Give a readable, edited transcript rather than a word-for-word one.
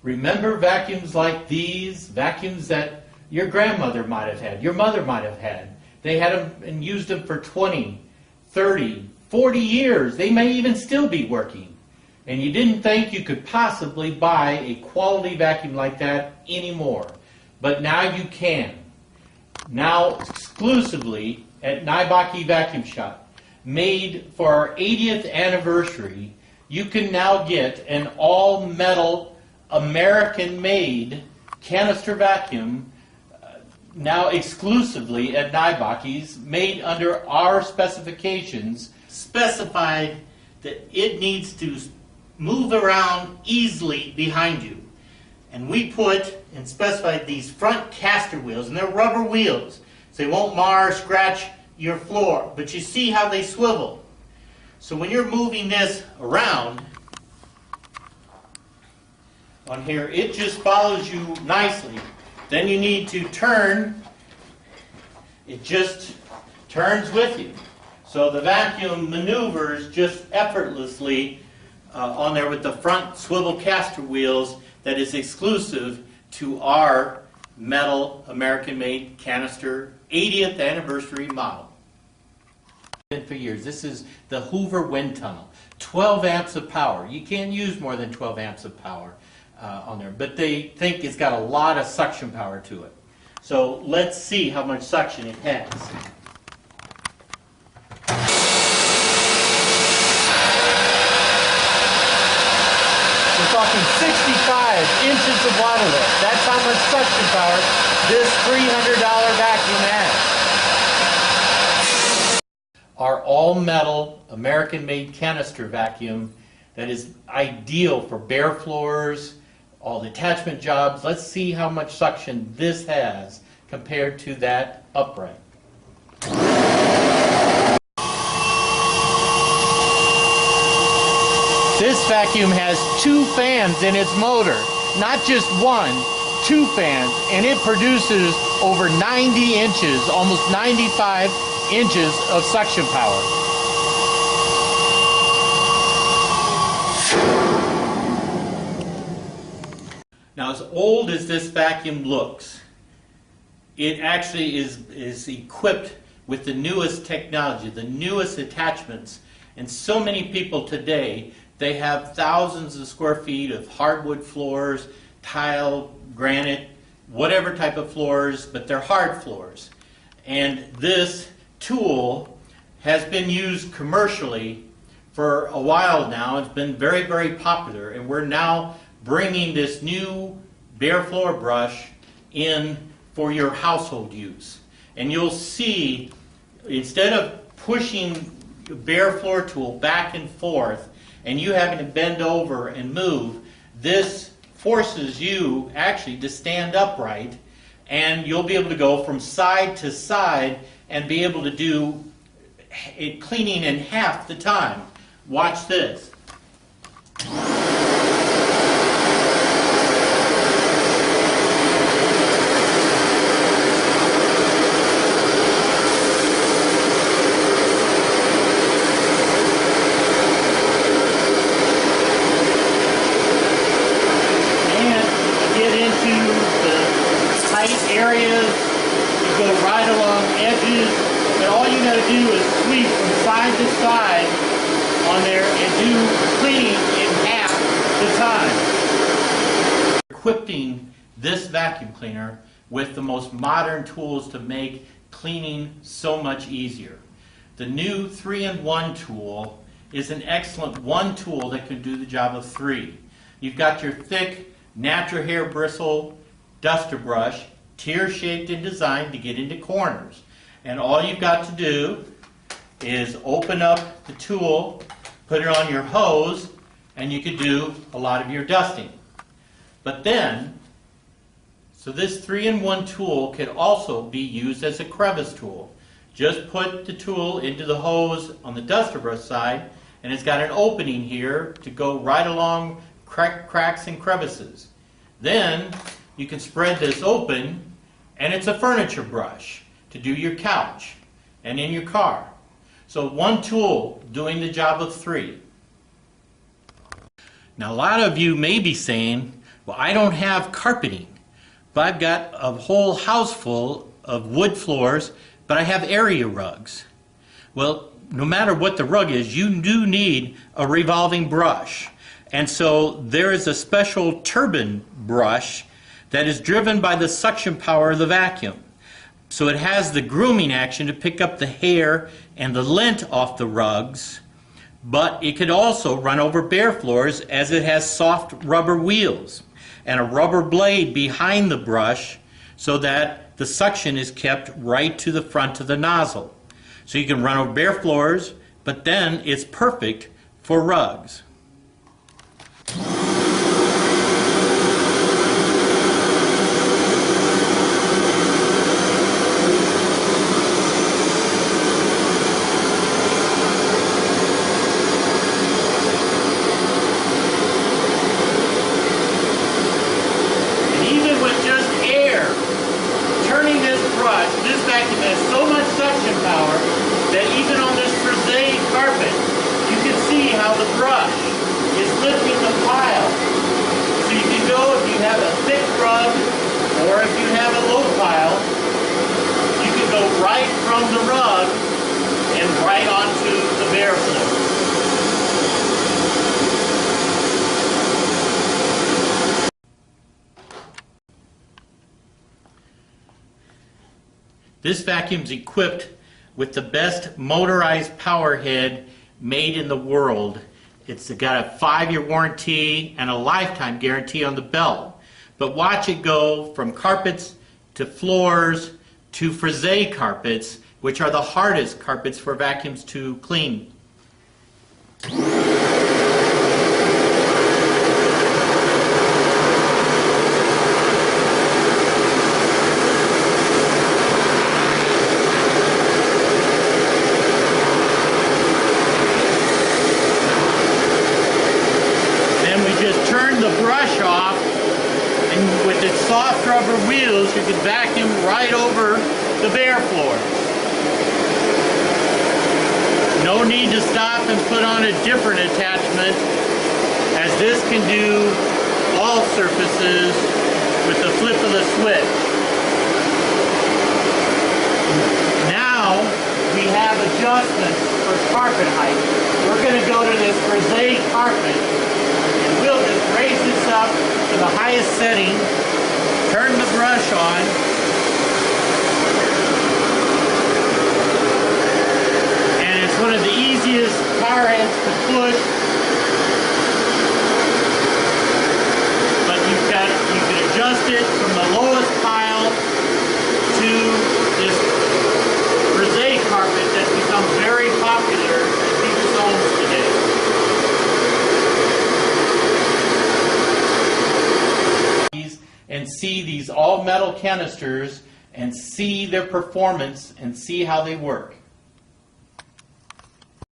Remember vacuums like these? Vacuums that your grandmother might have had, your mother might have had. They had them and used them for 20, 30, 40 years. They may even still be working. And you didn't think you could possibly buy a quality vacuum like that anymore. But now you can. Now exclusively at Nybakke Vacuum Shop, made for our 80th anniversary, you can now get an all-metal American-made canister vacuum now exclusively at Nybakke's, made under our specifications, specified that it needs to move around easily behind you. And we put and specified these front caster wheels, and they're rubber wheels, so they won't mar or scratch your floor. But you see how they swivel. So when you're moving this around on here, it just follows you nicely. Then you need to turn, it just turns with you. So the vacuum maneuvers just effortlessly on there with the front swivel caster wheels that is exclusive to our metal American-made canister 80th anniversary model. For years, this is the Hoover wind tunnel. 12 amps of power. You can't use more than 12 amps of power on there, but they think it's got a lot of suction power to it. So let's see how much suction it has. We're talking 65 inches of water lift. That's how much suction power this $300 vacuum has. Our all-metal American-made canister vacuum that is ideal for bare floors, all the attachment jobs. Let's see how much suction this has compared to that upright. This vacuum has 2 fans in its motor, not just one, 2 fans, and it produces over 90 inches, almost 95 inches of suction power. Now, as old as this vacuum looks, it actually is equipped with the newest technology, the newest attachments. And so many people today, they have thousands of square feet of hardwood floors, tile, granite, whatever type of floors, but they're hard floors. And this tool has been used commercially for a while now. It's been very, very popular, and we're now bringing this new bare floor brush in for your household use. And you'll see, instead of pushing the bare floor tool back and forth and you having to bend over and move, this forces you actually to stand upright, and you'll be able to go from side to side and be able to do it cleaning in half the time. Watch this. Areas, you go right along edges, but all you got to do is sweep from side to side on there and do cleaning in half the time. Equipping this vacuum cleaner with the most modern tools to make cleaning so much easier. The new 3-in-1 tool is an excellent one tool that can do the job of 3. You've got your thick natural hair bristle duster brush, tear-shaped and designed to get into corners. And all you've got to do is open up the tool, put it on your hose, and you could do a lot of your dusting. But then, so this 3-in-1 tool could also be used as a crevice tool. Just put the tool into the hose on the duster brush side, and it's got an opening here to go right along cracks and crevices. Then you can spread this open, and it's a furniture brush to do your couch and in your car. So one tool doing the job of 3. Now a lot of you may be saying, Well, I don't have carpeting, but I've got a whole house full of wood floors, but I have area rugs. Well, no matter what the rug is, you do need a revolving brush. And so there is a special turbine brush that is driven by the suction power of the vacuum. So it has the grooming action to pick up the hair and the lint off the rugs, but it could also run over bare floors as it has soft rubber wheels and a rubber blade behind the brush so that the suction is kept right to the front of the nozzle. So you can run over bare floors, but then it's perfect for rugs. This vacuum has so much suction power that even on this Frisee carpet, you can see how the brush is lifting the pile. So you can go, if you have a thick rug or if you have a low pile, you can go right from the rug and right onto the bare floor. This vacuum is equipped with the best motorized power head made in the world. It's got a 5-year warranty and a lifetime guarantee on the belt. But watch it go from carpets to floors to Frisee carpets, which are the hardest carpets for vacuums to clean. Turn the brush off, and with its soft rubber wheels you can vacuum right over the bare floor. No need to stop and put on a different attachment, as this can do all surfaces with the flip of the switch. Now we have adjustments for carpet height. We're going to go to this Frisee carpet. We'll just raise this up to the highest setting, turn the brush on, and it's one of the easiest power heads to push. But you can adjust it from the lowest pile to this Frisee carpet that's become very popular in people's homes today. And see these all metal canisters and see their performance and see how they work.